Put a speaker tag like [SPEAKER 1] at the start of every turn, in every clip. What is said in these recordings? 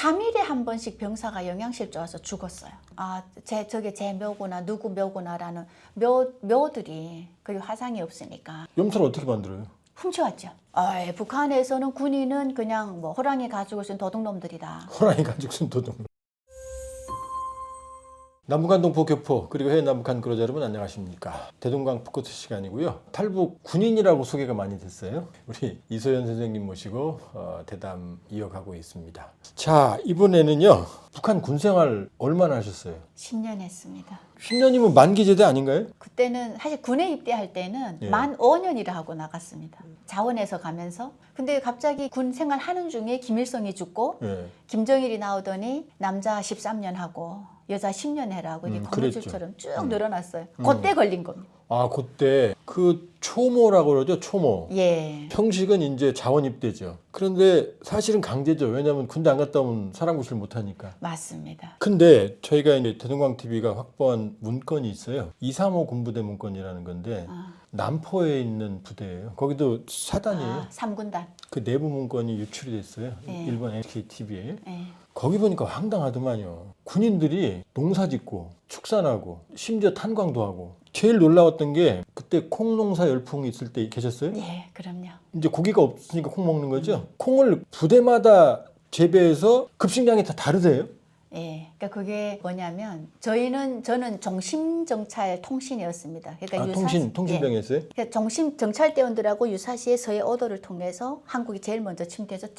[SPEAKER 1] 3일에 한 번씩 병사가 영양실조 와서 죽었어요. 저게 제 묘구나 누구 묘구나라는 묘들이 거기 화상이 없으니까
[SPEAKER 2] 염소를 어떻게 만들어요?
[SPEAKER 1] 훔쳐왔죠. 북한에서는 군인은 그냥 뭐 호랑이 가지고 쓴 도둑놈들이다.
[SPEAKER 2] 호랑이 가지고 쓴 도둑. 남북한동포 교포 그리고 해외 남북한 그러자 여러분 안녕하십니까. 대동강 푸커트 시간이고요. 탈북 군인이라고 소개가 많이 됐어요. 우리 이소연 선생님 모시고 대담 이어가고 있습니다. 자, 이번에는요. 북한 군생활 얼마나 하셨어요?
[SPEAKER 1] 10년 했습니다.
[SPEAKER 2] 10년이면 만기제대 아닌가요?
[SPEAKER 1] 그때는 사실 군에 입대할 때는
[SPEAKER 2] 예.
[SPEAKER 1] 만 5년이라 하고 나갔습니다. 자원에서 가면서. 근데 갑자기 군 생활 하는 중에 김일성이 죽고
[SPEAKER 2] 예.
[SPEAKER 1] 김정일이 나오더니 남자 13년 하고 여자 10년 해라고 이게 거물줄처럼 쭉 늘어났어요. 그때 걸린 겁니다.
[SPEAKER 2] 아, 그때 그 초모라고 그러죠. 초모.
[SPEAKER 1] 예.
[SPEAKER 2] 형식은 이제 자원 입대죠. 그런데 사실은 강제죠. 왜냐하면 군대 안 갔다 오면 사람 구실 못 하니까.
[SPEAKER 1] 맞습니다.
[SPEAKER 2] 근데 저희가 이제 대동강 TV가 확보한 문건이 있어요. 235 군부대 문건이라는 건데 남포에 있는 부대예요. 거기도 사단이에요.
[SPEAKER 1] 3군단.
[SPEAKER 2] 그 내부 문건이 유출이 됐어요.
[SPEAKER 1] 네.
[SPEAKER 2] 일본 NKTV에.
[SPEAKER 1] 예.
[SPEAKER 2] 거기 보니까 황당하더만요. 군인들이 농사짓고 축산하고 심지어 탄광도 하고. 제일 놀라웠던 게 그때 콩 농사 열풍이 있을 때 계셨어요?
[SPEAKER 1] 예, 그럼요.
[SPEAKER 2] 이제 고기가 없으니까 콩 먹는 거죠. 콩을 부대마다 재배해서 급식량이 다 다르대요.
[SPEAKER 1] 예, 그러니까 그게 뭐냐면 저는 종심정찰 통신이었습니다. 그러니까
[SPEAKER 2] 통신병이었어요?
[SPEAKER 1] 그러니까 종심 정찰대원들하고 유사시의 서해 오도를 통해서 한국이 제일 먼저 침투해서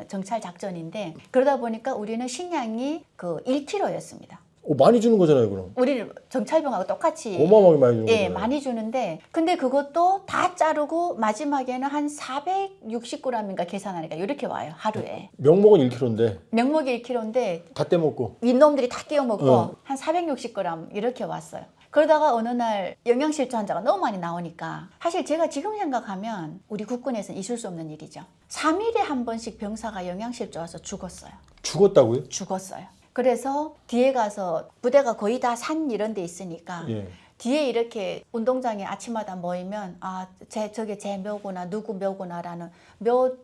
[SPEAKER 1] 정찰 작전인데 그러다 보니까 우리는 식량이 그 1kg였습니다.
[SPEAKER 2] 많이 주는 거잖아요, 그럼.
[SPEAKER 1] 우리는 정찰병하고 똑같이
[SPEAKER 2] 어마어마하게 많이 주는
[SPEAKER 1] 예,
[SPEAKER 2] 거잖아요.
[SPEAKER 1] 많이 주는데 근데 그것도 다 자르고 마지막에는 한 460g인가 계산하니까 이렇게 와요, 하루에.
[SPEAKER 2] 명목은 1kg인데
[SPEAKER 1] 명목이 1kg인데
[SPEAKER 2] 다 떼먹고.
[SPEAKER 1] 윗놈들이 다 띄어먹고 한 460g 이렇게 왔어요. 그러다가 어느 날 영양실조 환자가 너무 많이 나오니까 사실 제가 지금 생각하면 우리 국군에서는 있을 수 없는 일이죠. 3일에 한 번씩 병사가 영양실조 와서 죽었어요.
[SPEAKER 2] 죽었다고요?
[SPEAKER 1] 죽었어요. 그래서 뒤에 가서 부대가 거의 다 산 이런 데 있으니까
[SPEAKER 2] 예.
[SPEAKER 1] 뒤에 이렇게 운동장에 아침마다 모이면 저게 제 묘구나 누구 묘구나라는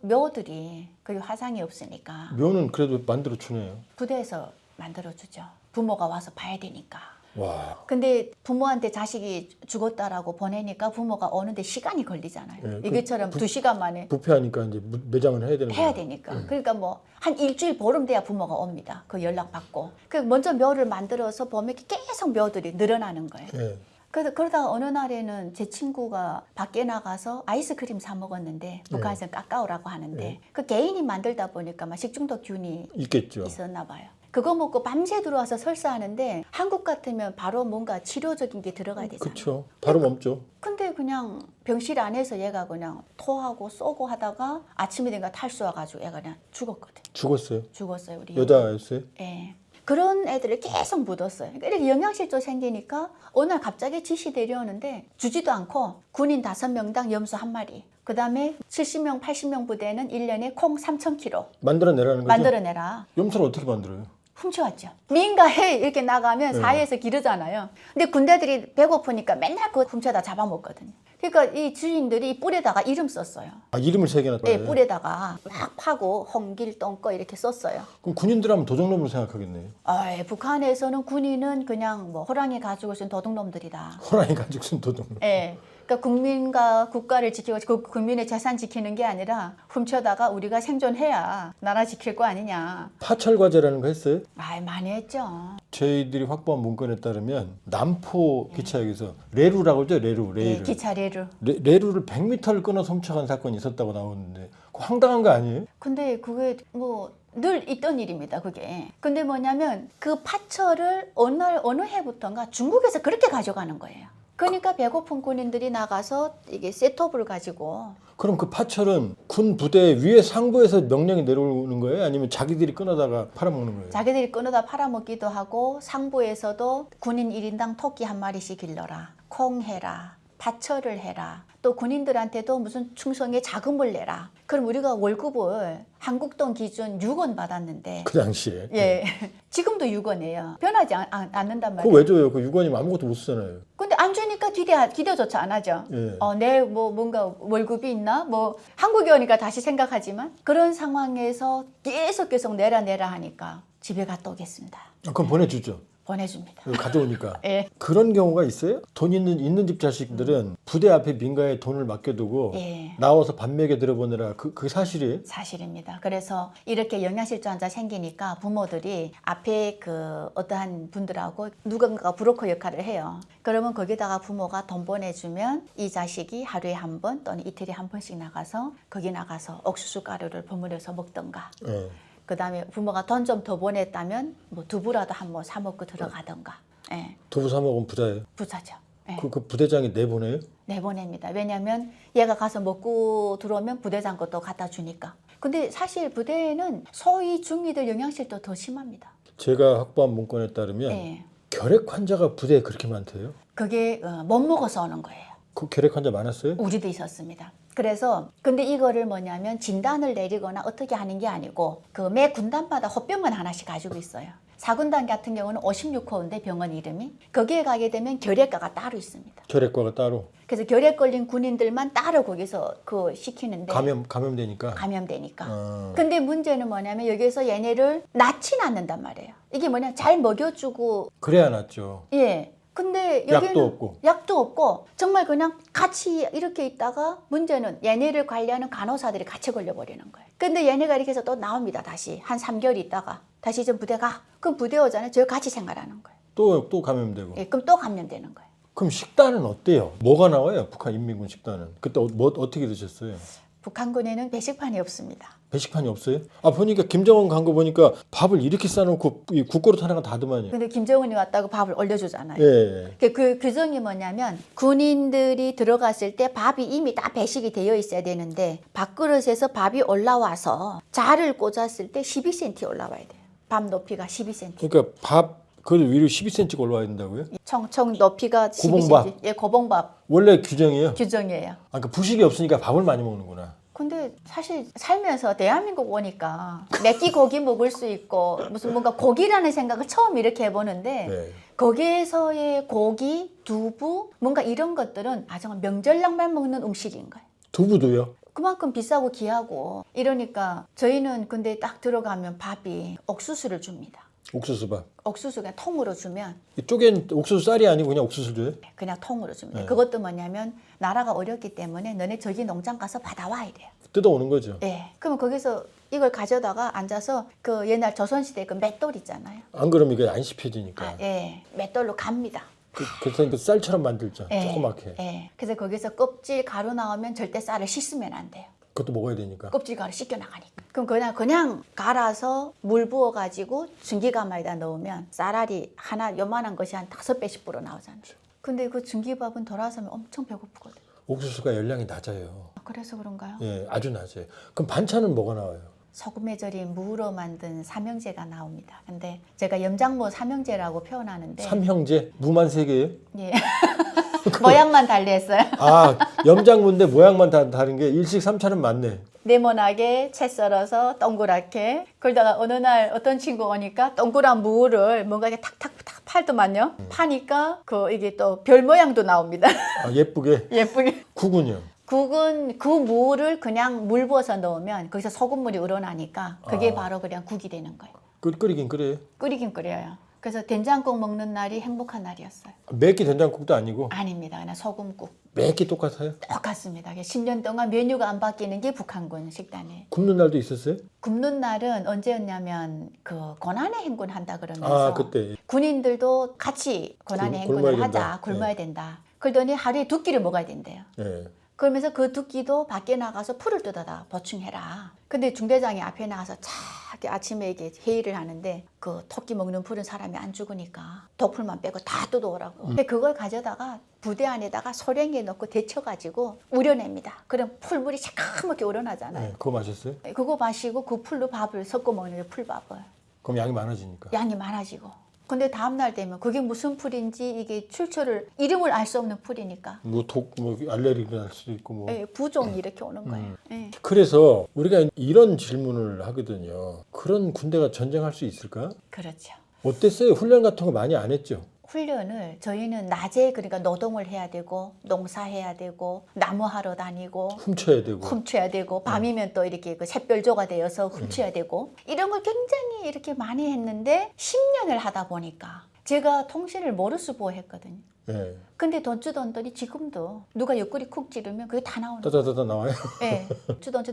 [SPEAKER 1] 묘들이 거기 화상이 없으니까
[SPEAKER 2] 묘는 그래도 만들어 주네요.
[SPEAKER 1] 부대에서 만들어주죠. 부모가 와서 봐야 되니까.
[SPEAKER 2] 와.
[SPEAKER 1] 근데 부모한테 자식이 죽었다라고 보내니까 부모가 오는데 시간이 걸리잖아요.
[SPEAKER 2] 예,
[SPEAKER 1] 이게처럼 2시간 만에
[SPEAKER 2] 부패하니까 이제 매장을 해야 되는
[SPEAKER 1] 해야
[SPEAKER 2] 거예요.
[SPEAKER 1] 되니까. 그러니까 뭐 한 일주일 보름 돼야 부모가 옵니다. 그 연락 받고. 그 먼저 묘를 만들어서 보면 계속 묘들이 늘어나는 거예요.
[SPEAKER 2] 예.
[SPEAKER 1] 그러다가 어느 날에는 제 친구가 밖에 나가서 아이스크림 사 먹었는데 북한에서는 까까오라고 하는데 그 개인이 만들다 보니까 막 식중독균이
[SPEAKER 2] 있겠죠.
[SPEAKER 1] 있었나 봐요. 그거 먹고 밤새 들어와서 설사하는데 한국 같으면 바로 뭔가 치료적인 게 들어가야 되잖아요.
[SPEAKER 2] 그렇죠. 바로 멈죠.
[SPEAKER 1] 근데 그냥 병실 안에서 얘가 그냥 토하고 쏘고 하다가 아침에 된가 탈수 와가지고 얘가 그냥 죽었거든.
[SPEAKER 2] 죽었어요.
[SPEAKER 1] 죽었어요, 우리.
[SPEAKER 2] 여자였어요?
[SPEAKER 1] 예. 그런 애들을 계속 묻었어요. 그러니까 이렇게 영양실조 생기니까 어느 날 갑자기 지시 내려오는데 주지도 않고 군인 5명당 염소 1마리. 그 다음에 70명, 80명 부대는 1년에 콩 3,000kg
[SPEAKER 2] 만들어내라는 거죠?
[SPEAKER 1] 만들어내라.
[SPEAKER 2] 염소를 어떻게 만들어요?
[SPEAKER 1] 훔쳐왔죠. 민가에 이렇게 나가면 사이에서 기르잖아요. 근데 군대들이 배고프니까 맨날 그거 훔쳐다 잡아먹거든요. 그러니까 이 주인들이 이 뿔에다가 이름 썼어요.
[SPEAKER 2] 이름을 새겨놨다.
[SPEAKER 1] 예, 뿔에다가 막 파고 홍길, 똥꺼 이렇게 썼어요.
[SPEAKER 2] 그럼 군인들 하면 도적놈으로 생각하겠네요.
[SPEAKER 1] 북한에서는 군인은 그냥 뭐 호랑이 가지고 쓴 도둑놈들이다.
[SPEAKER 2] 호랑이 가지고 쓴 도둑놈.
[SPEAKER 1] 예. 그러니까 국민과 국가를 지키고 그 국민의 재산 지키는 게 아니라 훔쳐다가 우리가 생존해야 나라 지킬 거 아니냐.
[SPEAKER 2] 파철 과제라는 거 했어요?
[SPEAKER 1] 많이 했죠.
[SPEAKER 2] 저희들이 확보한 문건에 따르면 남포 기차역에서 레루라고 하죠. 레루.
[SPEAKER 1] 예, 기차 레루.
[SPEAKER 2] 레루를 100m를 끊어서 훔쳐간 사건이 있었다고 나오는데 그거 황당한 거 아니에요?
[SPEAKER 1] 근데 그게 뭐 늘 있던 일입니다, 그게. 근데 뭐냐면 그 파철을 어느 해부터인가 중국에서 그렇게 가져가는 거예요. 그러니까 배고픈 군인들이 나가서 이게 셋톱을 가지고.
[SPEAKER 2] 그럼 그 파철은 군 부대 위에 상부에서 명령이 내려오는 거예요? 아니면 자기들이 끊어다가 팔아먹는 거예요?
[SPEAKER 1] 자기들이 끊어다 팔아먹기도 하고 상부에서도 군인 1인당 토끼 1마리씩 길러라. 콩 해라. 파철을 해라. 또 군인들한테도 무슨 충성의 자금을 내라. 그럼 우리가 월급을 한국 돈 기준 6원 받았는데
[SPEAKER 2] 그 당시에.
[SPEAKER 1] 예. 지금도 6원이에요. 변하지 않는단
[SPEAKER 2] 그거
[SPEAKER 1] 말이에요.
[SPEAKER 2] 왜 줘요? 그 6원이면 아무것도 못 쓰잖아요.
[SPEAKER 1] 근데 안 주니까 기대조차 안 하죠.
[SPEAKER 2] 예.
[SPEAKER 1] 내 뭐 뭔가 월급이 있나? 뭐 한국에 오니까 다시 생각하지만 그런 상황에서 계속 내라 하니까 집에 갔다 오겠습니다.
[SPEAKER 2] 그럼 보내주죠.
[SPEAKER 1] 보내줍니다.
[SPEAKER 2] 여기 가져오니까.
[SPEAKER 1] 예.
[SPEAKER 2] 그런 경우가 있어요? 돈 있는 집 자식들은 부대 앞에 민가에 돈을 맡겨두고
[SPEAKER 1] 예.
[SPEAKER 2] 나와서 밥 먹여 들어보느라 그 사실이에요?
[SPEAKER 1] 사실입니다. 그래서 이렇게 영양실조 환자 생기니까 부모들이 앞에 그 어떠한 분들하고 누군가가 브로커 역할을 해요. 그러면 거기다가 부모가 돈 보내주면 이 자식이 하루에 한 번 또는 이틀에 한 번씩 나가서 거기 나가서 옥수수 가루를 버무려서 먹던가.
[SPEAKER 2] 예.
[SPEAKER 1] 그 다음에 부모가 돈 좀 더 보냈다면 뭐 두부라도 한 번 사 먹고 들어가던가. 예,
[SPEAKER 2] 두부 사 먹으면 부자예요?
[SPEAKER 1] 부자죠. 예,
[SPEAKER 2] 그 부대장이 내보내요?
[SPEAKER 1] 내보냅니다. 왜냐하면 얘가 가서 먹고 들어오면 부대장 것도 갖다 주니까. 근데 사실 부대에는 소위 중위들 영양실도 더 심합니다.
[SPEAKER 2] 제가 확보한 문건에 따르면
[SPEAKER 1] 예,
[SPEAKER 2] 결핵 환자가 부대에 그렇게 많대요?
[SPEAKER 1] 그게 못 먹어서 오는 거예요.
[SPEAKER 2] 그 결핵 환자 많았어요?
[SPEAKER 1] 우리도 있었습니다. 그래서 근데 이거를 뭐냐면 진단을 내리거나 어떻게 하는 게 아니고 그 매 군단마다 호병은 하나씩 가지고 있어요. 4군단 같은 경우는 56호인데 병원 이름이 거기에 가게 되면 결핵과가 따로 있습니다.
[SPEAKER 2] 결핵과가 따로
[SPEAKER 1] 그래서 결핵 걸린 군인들만 따로 거기서 그 시키는데
[SPEAKER 2] 감염되니까.
[SPEAKER 1] 감염되니까.
[SPEAKER 2] 아.
[SPEAKER 1] 근데 문제는 뭐냐면 여기서 얘네를 낳진 않는단 말이에요. 이게 뭐냐 잘 먹여주고
[SPEAKER 2] 그래야 낫죠.
[SPEAKER 1] 예. 근데 여기는
[SPEAKER 2] 약도
[SPEAKER 1] 없고 정말 그냥 같이 이렇게 있다가 문제는 얘네를 관리하는 간호사들이 같이 걸려버리는 거예요. 근데 얘네가 이렇게 해서 또 나옵니다. 다시 한 3개월 있다가 다시 이제 부대 가. 그럼 부대 오잖아요. 저희 같이 생활하는 거예요.
[SPEAKER 2] 또 감염되고.
[SPEAKER 1] 예, 그럼 또 감염되는 거예요.
[SPEAKER 2] 그럼 식단은 어때요? 뭐가 나와요? 북한 인민군 식단은. 그때 어떻게 드셨어요?
[SPEAKER 1] 북한군에는 배식판이 없습니다.
[SPEAKER 2] 배식판이 없어요? 아 보니까 김정은 간 거 보니까 밥을 이렇게 싸놓고 이 국그릇 하나가 다더만요.
[SPEAKER 1] 근데 김정은이 왔다고 밥을 올려주잖아요.
[SPEAKER 2] 예.
[SPEAKER 1] 그 규정이 뭐냐면 군인들이 들어갔을 때 밥이 이미 다 배식이 되어 있어야 되는데 밥그릇에서 밥이 올라와서 자를 꽂았을 때 12cm 올라와야 돼요. 밥 높이가 12cm.
[SPEAKER 2] 그러니까 밥 그릇 위로 12cm가 올라와야 된다고요?
[SPEAKER 1] 총 높이가 12cm.
[SPEAKER 2] 고봉밥.
[SPEAKER 1] 예, 고봉밥
[SPEAKER 2] 원래 규정이에요?
[SPEAKER 1] 규정이에요.
[SPEAKER 2] 아, 그러니까 부식이 없으니까 밥을 많이 먹는구나.
[SPEAKER 1] 근데 사실 살면서 대한민국 오니까 맵기 고기 먹을 수 있고 무슨 뭔가 고기라는 생각을 처음 이렇게 해보는데
[SPEAKER 2] 네.
[SPEAKER 1] 거기에서의 고기, 두부 뭔가 이런 것들은 정말 명절날만 먹는 음식인 거예요.
[SPEAKER 2] 두부도요?
[SPEAKER 1] 그만큼 비싸고 귀하고 이러니까 저희는 근데 딱 들어가면 밥이 옥수수를 줍니다.
[SPEAKER 2] 옥수수밥.
[SPEAKER 1] 옥수수 그냥 통으로 주면
[SPEAKER 2] 이쪽엔 옥수수 쌀이 아니고 그냥 옥수수를 줘요?
[SPEAKER 1] 그냥 통으로 줍니다.
[SPEAKER 2] 네.
[SPEAKER 1] 그것도 뭐냐면 나라가 어렵기 때문에 너네 저기 농장 가서 받아와야 돼요.
[SPEAKER 2] 뜯어오는 거죠.
[SPEAKER 1] 네. 그러면 거기서 이걸 가져다가 앉아서 그 옛날 조선시대 그 맷돌 있잖아요.
[SPEAKER 2] 안 그러면 이게 안 씹혀지니까.
[SPEAKER 1] 예. 맷돌로 갑니다.
[SPEAKER 2] 그래서 그 쌀처럼 만들죠.
[SPEAKER 1] 예.
[SPEAKER 2] 조그맣게.
[SPEAKER 1] 예. 그래서 거기서 껍질 가루 나오면 절대 쌀을 씻으면 안 돼요.
[SPEAKER 2] 그것도 먹어야 되니까.
[SPEAKER 1] 껍질 가루 씻겨 나가니까. 그럼 그냥 갈아서 물 부어 가지고 증기가마에다 넣으면 쌀알이 하나 요만한 것이 한 5배씩 불어 나오잖아요. 근데 그 증기밥은 돌아서면 엄청 배고프거든요.
[SPEAKER 2] 옥수수가 열량이 낮아요.
[SPEAKER 1] 그래서 그런가요?
[SPEAKER 2] 예, 아주 낮아요. 그럼 반찬은 뭐가 나와요?
[SPEAKER 1] 소금에 절인 무로 만든 삼형제가 나옵니다. 근데 제가 염장무 삼형제라고 표현하는데
[SPEAKER 2] 삼형제? 무만 3개예요?
[SPEAKER 1] 예. 모양만 달리했어요.
[SPEAKER 2] 아, 염장무인데 모양만 다른 게 일식 삼찬은 맞네.
[SPEAKER 1] 네모나게 채 썰어서 동그랗게 그러다가 어느 날 어떤 친구 오니까 동그란 무를 뭔가 이렇게 탁탁탁 팔더만요. 파니까 이게 또 별 모양도 나옵니다.
[SPEAKER 2] 아, 예쁘게.
[SPEAKER 1] 예쁘게.
[SPEAKER 2] 국은요?
[SPEAKER 1] 국은 그 무를 그냥 물 부어서 넣으면 거기서 소금물이 우러나니까 그게 바로 그냥 국이 되는 거예요.
[SPEAKER 2] 끓이긴 끓여요?
[SPEAKER 1] 끓이긴 끓여요. 그래서 된장국 먹는 날이 행복한 날이었어요.
[SPEAKER 2] 맵기 된장국도 아니고?
[SPEAKER 1] 아닙니다. 그냥 소금국.
[SPEAKER 2] 맵기 똑같아요?
[SPEAKER 1] 똑같습니다. 10년 동안 메뉴가 안 바뀌는 게 북한군 식단이에요.
[SPEAKER 2] 굽는 날도 있었어요?
[SPEAKER 1] 굽는 날은 언제였냐면 그 고난의 행군 한다 그러면서
[SPEAKER 2] 아, 그때.
[SPEAKER 1] 군인들도 같이 고난의 행군을
[SPEAKER 2] 굶어야
[SPEAKER 1] 하자.
[SPEAKER 2] 된다.
[SPEAKER 1] 굶어야 된다. 그러더니 하루에 2끼를 먹어야 된대요.
[SPEAKER 2] 예.
[SPEAKER 1] 그러면서 그 2끼도 밖에 나가서 풀을 뜯어다 보충해라. 근데 중대장이 앞에 나가서 아침에 이게 회의를 하는데 그 토끼 먹는 풀은 사람이 안 죽으니까 독풀만 빼고 다 뜯어오라고. 근데 그걸 가져다가 부대 안에다가 소량에 넣고 데쳐가지고 우려냅니다. 그럼 풀물이 새까맣게 우러나잖아요.
[SPEAKER 2] 네, 그거 마셨어요?
[SPEAKER 1] 그거 마시고 그 풀로 밥을 섞어 먹는 게 풀밥을.
[SPEAKER 2] 그럼 양이 많아지니까.
[SPEAKER 1] 양이 많아지고. 근데 다음날 되면 그게 무슨 풀인지 이게 출처를 이름을 알 수 없는 풀이니까
[SPEAKER 2] 뭐 알레르기가 날 수도 있고 뭐.
[SPEAKER 1] 예, 부종이 이렇게 오는 거예요. 예.
[SPEAKER 2] 그래서 우리가 이런 질문을 하거든요. 그런 군대가 전쟁할 수 있을까?
[SPEAKER 1] 그렇죠.
[SPEAKER 2] 어땠어요? 훈련 같은 거 많이 안 했죠?
[SPEAKER 1] 훈련을 저희는 낮에 그러니까 노동을 해야 되고 농사해야 되고 나무하러 다니고
[SPEAKER 2] 훔쳐야 되고
[SPEAKER 1] 밤이면 또 이렇게 그 샛별조가 되어서 훔쳐야 되고 이런 걸 굉장히 이렇게 많이 했는데 10년을 하다 보니까 제가 통신을 모르수보 했거든요.
[SPEAKER 2] 예.
[SPEAKER 1] 근데 돈 주던더니 지금도 누가 옆구리 쿡 찌르면 그게 다 나오는 거예요.
[SPEAKER 2] 따다다다 나와요?
[SPEAKER 1] 예. 주던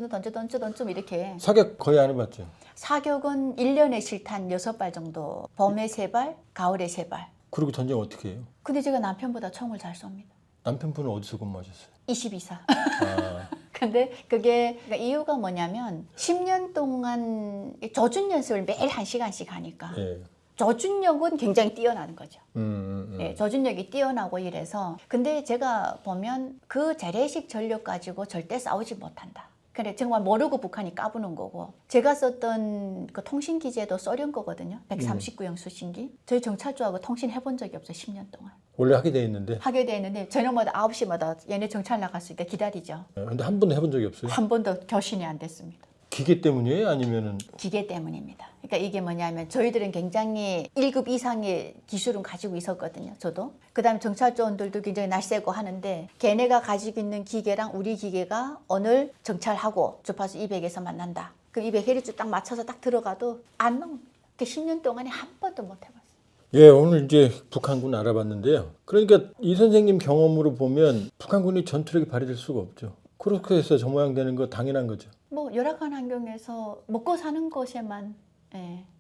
[SPEAKER 1] 이렇게.
[SPEAKER 2] 사격 거의 안 해봤죠?
[SPEAKER 1] 사격은 1년에 실탄 6발 정도. 봄에 3발, 가을에 3발.
[SPEAKER 2] 그리고 전쟁 어떻게 해요?
[SPEAKER 1] 근데 제가 남편보다 총을 잘 쏩니다.
[SPEAKER 2] 남편분은 어디서 근무하셨어요?
[SPEAKER 1] 22사.
[SPEAKER 2] 아,
[SPEAKER 1] 근데 그게 그러니까 이유가 뭐냐면 10년 동안 조준 연습을 매일 1시간씩 하니까
[SPEAKER 2] 예.
[SPEAKER 1] 조준력은 굉장히 뛰어나는 거죠.
[SPEAKER 2] 음.
[SPEAKER 1] 예, 조준력이 뛰어나고 이래서 근데 제가 보면 그 재래식 전력 가지고 절대 싸우지 못한다. 그래 정말 모르고 북한이 까부는 거고 제가 썼던 그 통신 기제도 소련 거거든요. 139형 수신기. 저희 정찰조하고 통신해 본 적이 없어요. 10년 동안.
[SPEAKER 2] 원래 하게 돼 있는데.
[SPEAKER 1] 하게 돼 있는데 저녁마다 9시마다 얘네 정찰 나갔을 때 기다리죠.
[SPEAKER 2] 근데 한 번도 해본 적이 없어요?
[SPEAKER 1] 한 번도 교신이 안 됐습니다.
[SPEAKER 2] 기계 때문이에요? 아니면은
[SPEAKER 1] 기계 때문입니다. 그러니까 이게 뭐냐면 저희들은 굉장히 1급 이상의 기술은 가지고 있었거든요. 저도. 그다음에 정찰조원들도 굉장히 날쌔고 하는데 걔네가 가지고 있는 기계랑 우리 기계가 오늘 정찰하고 주파수 200에서 만난다. 그 200 헤르츠 딱 맞춰서 딱 들어가도 안 나옵니다. 그 10년 동안에 한 번도 못 해봤어요.
[SPEAKER 2] 예, 오늘 이제 북한군 알아봤는데요. 그러니까 이 선생님 경험으로 보면 북한군이 전투력이 발휘될 수가 없죠. 그렇게 해서 저 모양 되는 거 당연한 거죠.
[SPEAKER 1] 뭐 열악한 환경에서 먹고 사는 것에만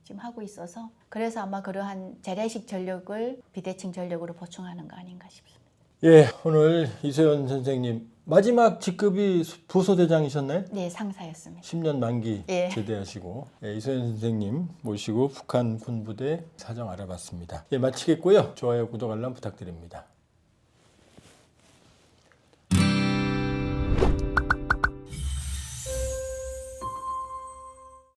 [SPEAKER 1] 지금 하고 있어서 그래서 아마 그러한 재래식 전력을 비대칭 전력으로 보충하는 거 아닌가 싶습니다.
[SPEAKER 2] 예, 오늘 이소연 선생님 마지막 직급이 부소대장이셨나요?
[SPEAKER 1] 네, 상사였습니다.
[SPEAKER 2] 10년 만기
[SPEAKER 1] 예.
[SPEAKER 2] 제대하시고 예, 이소연 선생님 모시고 북한 군부대 사정 알아봤습니다. 예, 마치겠고요. 좋아요, 구독, 알람 부탁드립니다.